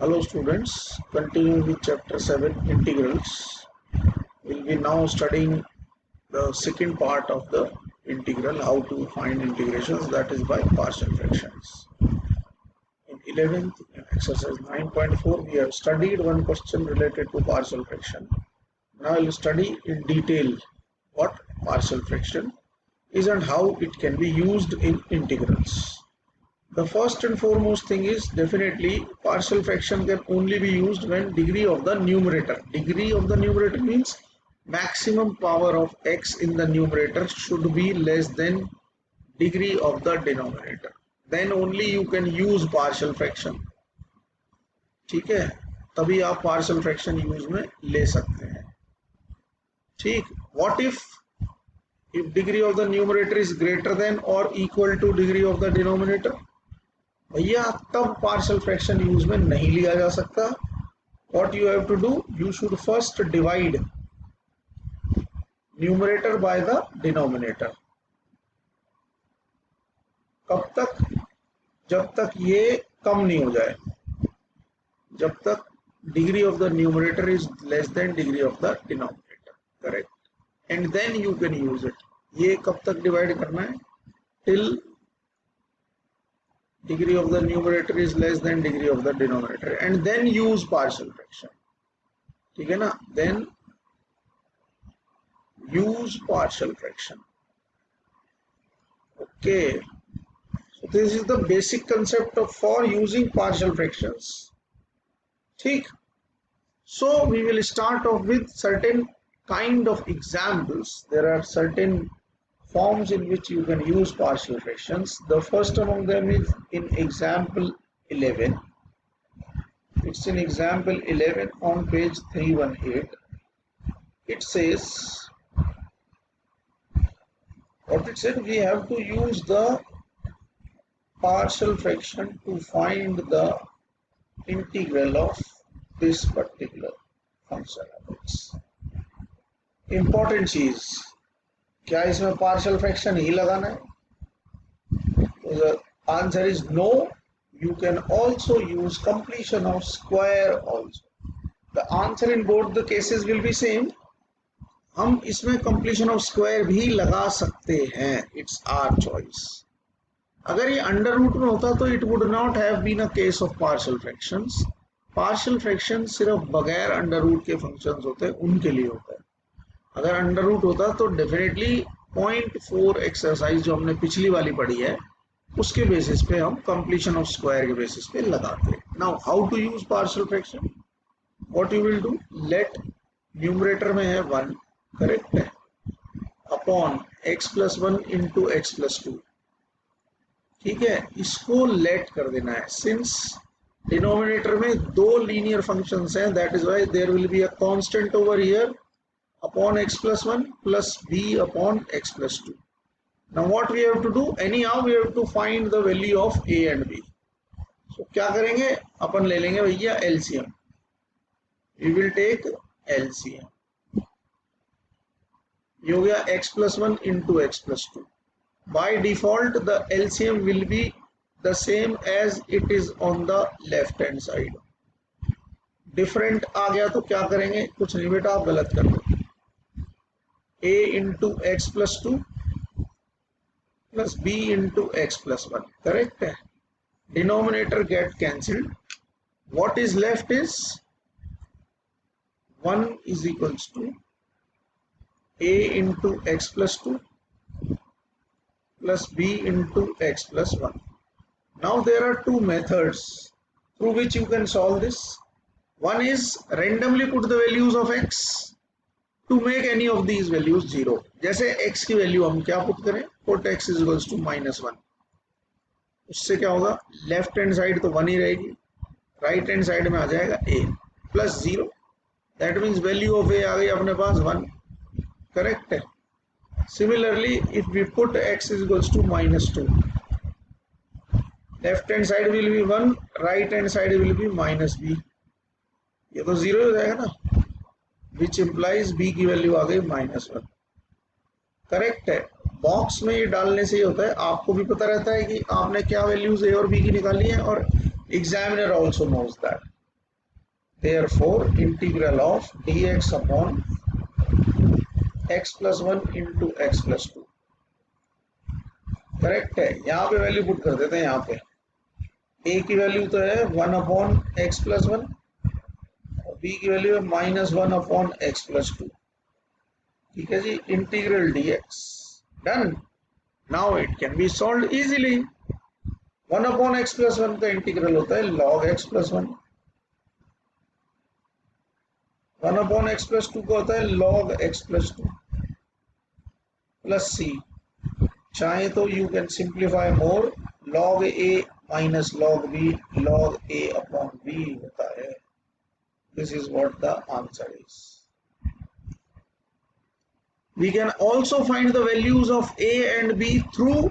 Hello students, continuing with chapter 7 integrals. We'll be now studying the second part of the integral, how to find integrations, that is by partial fractions. In 11th exercise 9.4 we have studied one question related to partial fraction. Now we'll study in detail what partial fraction is and how it can be used in integrals. The first and foremost thing is definitely partial fraction can only be used when degree of the numerator. Degree of the numerator means maximum power of x in the numerator should be less than degree of the denominator. Then only you can use partial fraction. ठीक है, तभी आप partial fraction use में ले सकते हैं. ठीक. What if degree of the numerator is greater than or equal to degree of the denominator? भैया तब पार्शियल फ्रैक्शन यूज में नहीं लिया जा सकता. What you have to do, you should first divide numerator by the denominator. कब तक? जब तक ये कम नहीं हो जाए, जब तक degree of the numerator is less than degree of the denominator. Correct. And then you can use it. ये कब तक डिवाइड करना है? Till degree of the numerator is less than degree of the denominator, and then use partial fraction. ठीक है ना? Then use partial fraction. Okay, so this is the basic concept of for using partial fractions. ठीक. So we will start off with certain kind of examples. There are certain forms in which you can use partial fractions. The first among them is in example 11. It's in example 11 on page 318. It says, what it said, we have to use the partial fraction to find the integral of this particular function of x. Important चीज, क्या इसमें partial fraction ही लगाना है? तो the answer is no. You can also use completion of square also. The answer in both the cases will be same. हम इसमें completion of square भी लगा सकते हैं. It's our choice. अगर ये अंडर रूट में होता तो it would not have been a case of partial fractions. Partial fraction सिर्फ बगैर अंडर रूट के फंक्शंस होते हैं, उनके लिए होता है. अगर अंडर रूट होता तो डेफिनेटली 0.4 एक्सरसाइज जो हमने पिछली वाली पढ़ी है उसके बेसिस पे हम कंप्लीशन ऑफ स्क्वायर के बेसिस पे लगाते. Now how to use partial fraction? What you will do, let numerator में है 1, करेक्ट है, upon x plus 1 into x plus 2. ठीक है, इसको लेट कर देना है. सिंस डिनोमिनेटर में दो लीनियर फंक्शंस हैं, that is why there will be a constant over here upon x plus 1 plus b upon x plus 2. Now what we have to do, anyhow we have to find the value of a and b. So क्या करेंगे, अपन ले लेंगे भैया LCM. We will take LCM. ये हो गया x plus 1 into x plus 2. By default the LCM will be the same as it is on the left hand side. Different आ गया तो क्या करेंगे, कुछ नहीं बेटा, आप गलत कर दो. a into x plus 2 plus b into x plus 1, correct है. Denominator get cancelled. What is left is 1 is equals to a into x plus 2 plus b into x plus 1. Now there are two methods through which you can solve this. One is randomly put the values of x to make any of these values 0. जैसे x की value हम क्या put करें, put x is equals to -1. उससे क्या होगा, left hand side तो 1 ही रहेगी, राइट हैंड साइड में आ जाएगा a plus 0. That means value of a आ गई अपने पास 1, करेक्ट है. Similarly if we put x is equals to -2, left hand side will be 1, right hand side will be -b. ये तो 0 हो जाएगा ना, which implies b की वैल्यू आ गई -1, करेक्ट है. बॉक्स में ये डालने से ही होता है, आपको भी पता रहता है कि आपने क्या वैल्यूज a और b की निकाली है, और examiner also knows that. Therefore, integral of dx upon x plus 1 into x plus 2 correct है। यहाँ पे वैल्यू पुट कर देते हैं। यहाँ पे a की वैल्यू तो है 1 अपॉन एक्स प्लस 1 और b की वैल्यू है -1 अपॉन एक्स प्लस 2। ठीक है जी, integral dx done. Now it can be solve easily. 1 upon x plus 1 का इंटीग्रल होता है log x plus 1, 1 upon x plus 2 का होता है log x plus 2 plus c। चाहे तो you can simplify more, log a minus log b, log a upon b होता है। This is what the answer is. We can also find the values of a and b through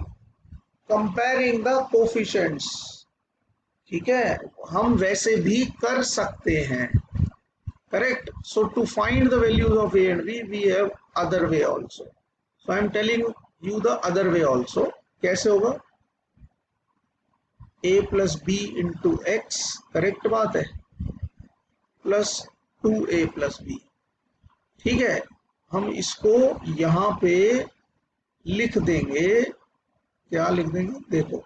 comparing the coefficients। ठीक है, हम वैसे भी कर सकते हैं। Correct. So to find the values of a and b, we have other way also. So I am telling you the other way also। कैसे होगा? a plus b into x, correct बात है, प्लस 2a plus b। ठीक है, हम इसको यहां पे लिख देंगे। क्या लिख देंगे? देखो,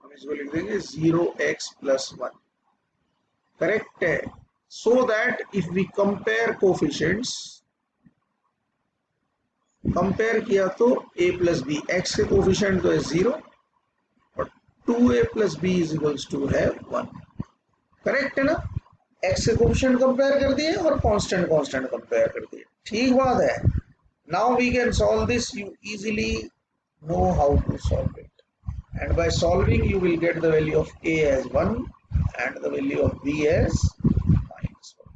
हम इसको लिख देंगे 0x plus 1। करेक्ट है। So that if we compare coefficients, compare किया तो a प्लस बी, एक्स के कोफिशिएंट तो है 0 और 2a plus b is equals to है 1। करेक्ट है ना? एक्स के कोफिशिएंट कंपेयर कर दिए और कांस्टेंट कांस्टेंट कंपेयर कर दिए। ठीक बात है। Now we can solve this. You easily know how to solve it, and by solving you will get the value of a as 1 and the value of b as -1।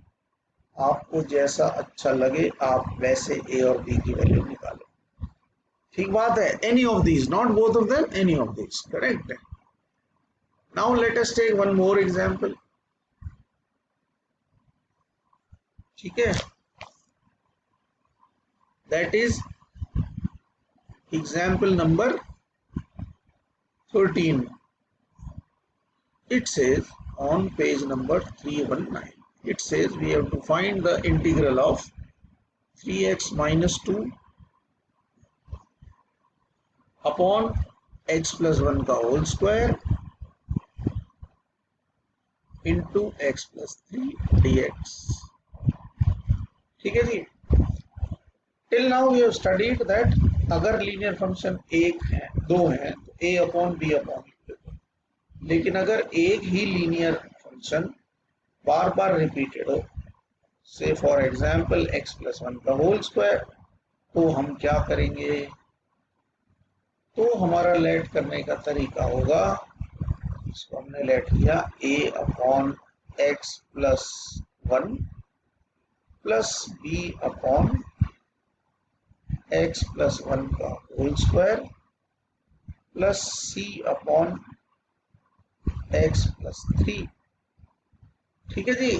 आपको जैसा अच्छा लगे आप वैसे a और b की value निकालें। ठीक बात है। any of these, not both of them, any of these, correct। now let us take one more example। ठीक है, that is example number 13। it says on page number 319, it says we have to find the integral of 3x minus 2 upon x plus 1 का whole square into x plus 3 dx। ठीक है जी। Till now we have studied that अगर linear function एक है, दो है तो a अपॉन b अपॉन, लेकिन अगर एक ही लीनियर फंक्शन बार बार रिपीटेड हो, से फॉर एग्जाम्पल x प्लस 1 का होल स्क्वायर, तो हम क्या करेंगे? तो हमारा लेट करने का तरीका होगा, इसको हमने लेट किया a upon x plus 1 plus b upon x plus 1 का whole square plus c upon x plus 3। ठीक है जी।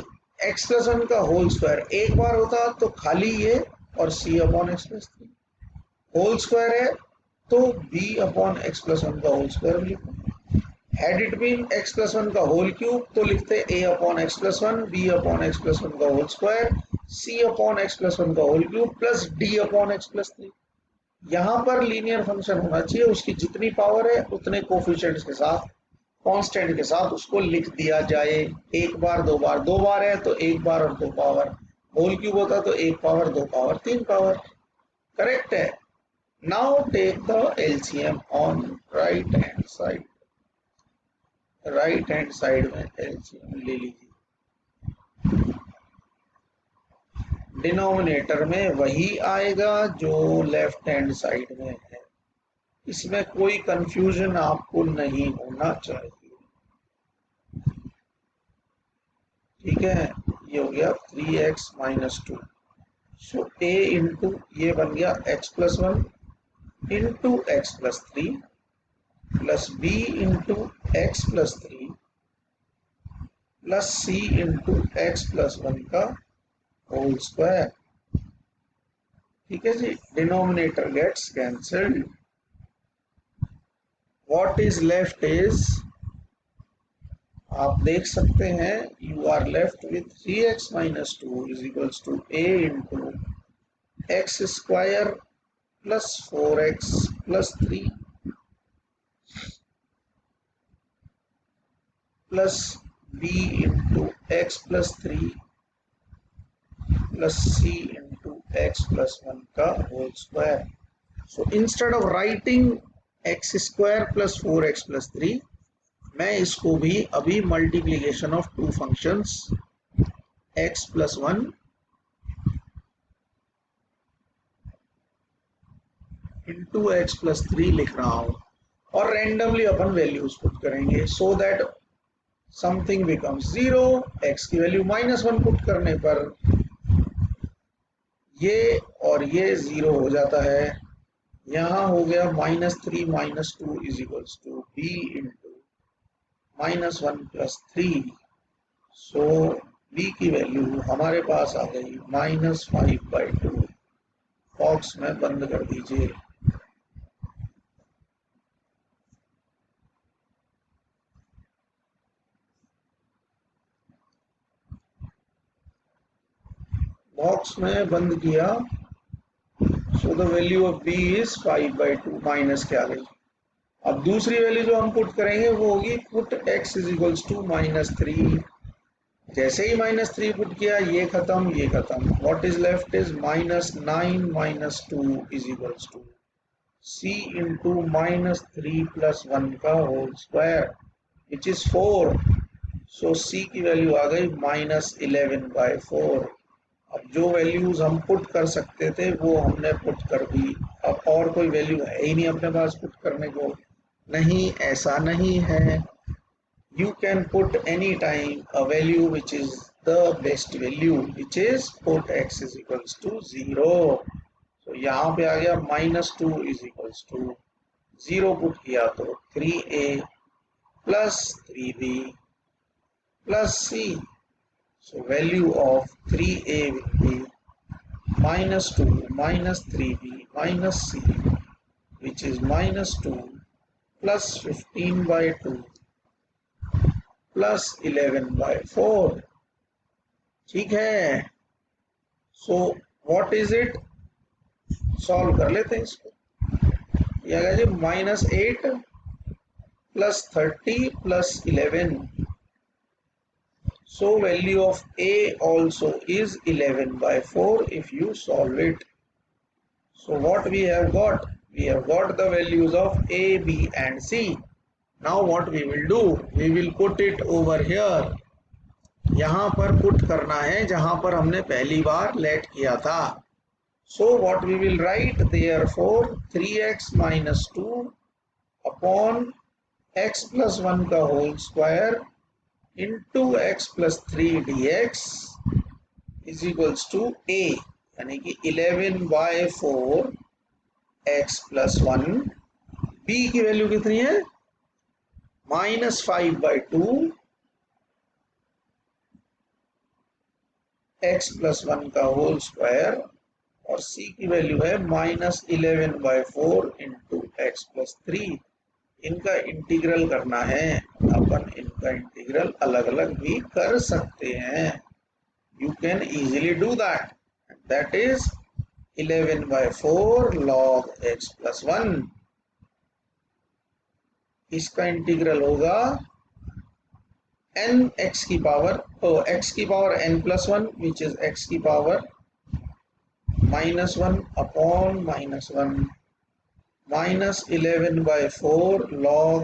x प्लस 1 का होल स्क्वायर एक बार होता तो खाली ये और c upon x plus 3, whole square है तो b अपॉन एक्स प्लस 1 का होल स्क्वायर लिखो। Had it been x plus 1 का होल क्यूब तो लिखते a upon x plus 1, b upon x plus 1 का whole square, c upon x plus 1 का whole cube plus d upon x plus 3। यहाँ पर linear function होना चाहिए, उसकी जितनी पावर है उतने कोफिशिएंट्स के साथ, कांस्टेंट के साथ उसको लिख दिया जाए। एक बार, दो बार, दो बार है तो एक बार और दो पावर, होल क्यूब होता तो एक पावर, दो पावर, तीन पावर। करेक्ट है। Now take the LCM on right hand side. Right hand side में एलसीएम ले लीजिए। डिनोमिनेटर में वही आएगा जो लेफ्ट हैंड साइड में है, इसमें कोई कंफ्यूजन आपको नहीं होना चाहिए। ठीक है, ये हो गया 3x minus 2। So a into ये बन गया x plus 1 into x plus 3 plus b into x plus 3 plus c into x plus 1 का होल स्क्वायर। ठीक है जी। Denominator gets cancelled. What is left is आप देख सकते हैं you are left with 3x minus 2 is equals to a into x square plus 4x plus 3 plus b into x plus 3 plus c into x plus 1 का whole square. So instead of writing x square plus 4x plus 3, मैं इसको भी अभी multiplication of two functions x plus 1 into x plus 3 लिख रहा हूँ और randomly अपन values put करेंगे so that something becomes 0, x की value -1 put करने पर ये और ये 0 हो जाता है, यहाँ हो गया -3 - 2 is equals to b into -1 plus 3. So b की वैल्यू हमारे पास आ गई -5/2. बॉक्स में बंद कर दीजिए. बॉक्स में बंद किया. So the value of b is 5/2 minus के आ गई. अब दूसरी वैल्यू जो हम पुट करेंगे वो होगी put x is equals to -3. जैसे ही -3 पुट किया ये खत्म ये खत्म. What is left is -9 - 2 is equals to c into -3 plus 1 का whole square which is 4. So c की वैल्यू आ गई -11/4. अब जो वैल्यूज हम पुट कर सकते थे वो हमने पुट कर दी. अब और कोई वैल्यू है ही नहीं अपने पास पुट करने को. नहीं, ऐसा नहीं है. You can put any time a value which is the best value, which is put x is equals to 0. So यहाँ पे आ गया -2 is equals to 0 पुट किया तो 3a plus 3b plus c. So value of 3a will be -2 minus 3b minus c, which is -2 plus 15/2 plus 11/4. ठीक है. So what is it? Solve कर लेते हैं इसको. ये आ गया जी -8 plus 30 plus 11. So value of a also is 11/4 if you solve it. So what we have got? We have got the values of a, b and c. Now what we will do? We will put it over here. यहाँ पर put करना है जहाँ पर हमने पहली बार late किया था. So what we will write? Therefore 3x minus 2 upon x plus 1 का whole square into x plus 3 dx is equals to a, यानी कि 11/4 x plus 1. b की वैल्यू कितनी है? -5/2 x plus 1 का होल स्क्वायर और c की वैल्यू है -11/4 इंटू एक्स प्लस 3. इनका इंटीग्रल करना है. अपन इनका इंटीग्रल अलग अलग भी कर सकते हैं. You can easily do that. That is 11/4 log x plus 1. इसका इंटीग्रल होगा n x की पावर x की power n plus 1 which is x की power -1 upon -1 -11/4 log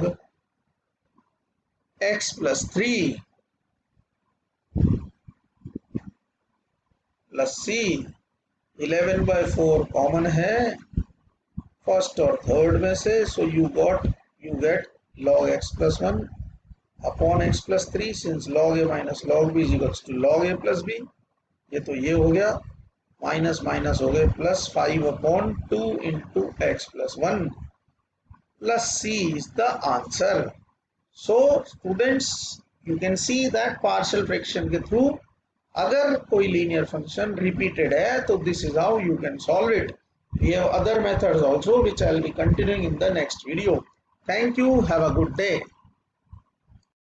x plus 3 plus c. 11/4 common है फर्स्ट और थर्ड में से. So you get log x plus 1 upon x plus 3 since log a minus log b is equals to log a plus b. ये तो ये हो गया. Minus minus हो गए +5/2 into x plus 1 plus c is the answer. So students, you can see that partial fraction के through अगर कोई लीनियर फंक्शन रिपीटेड है तो this is how you can solve it. We have other methods also which I will be continuing in the next video. Thank you. Have a good day.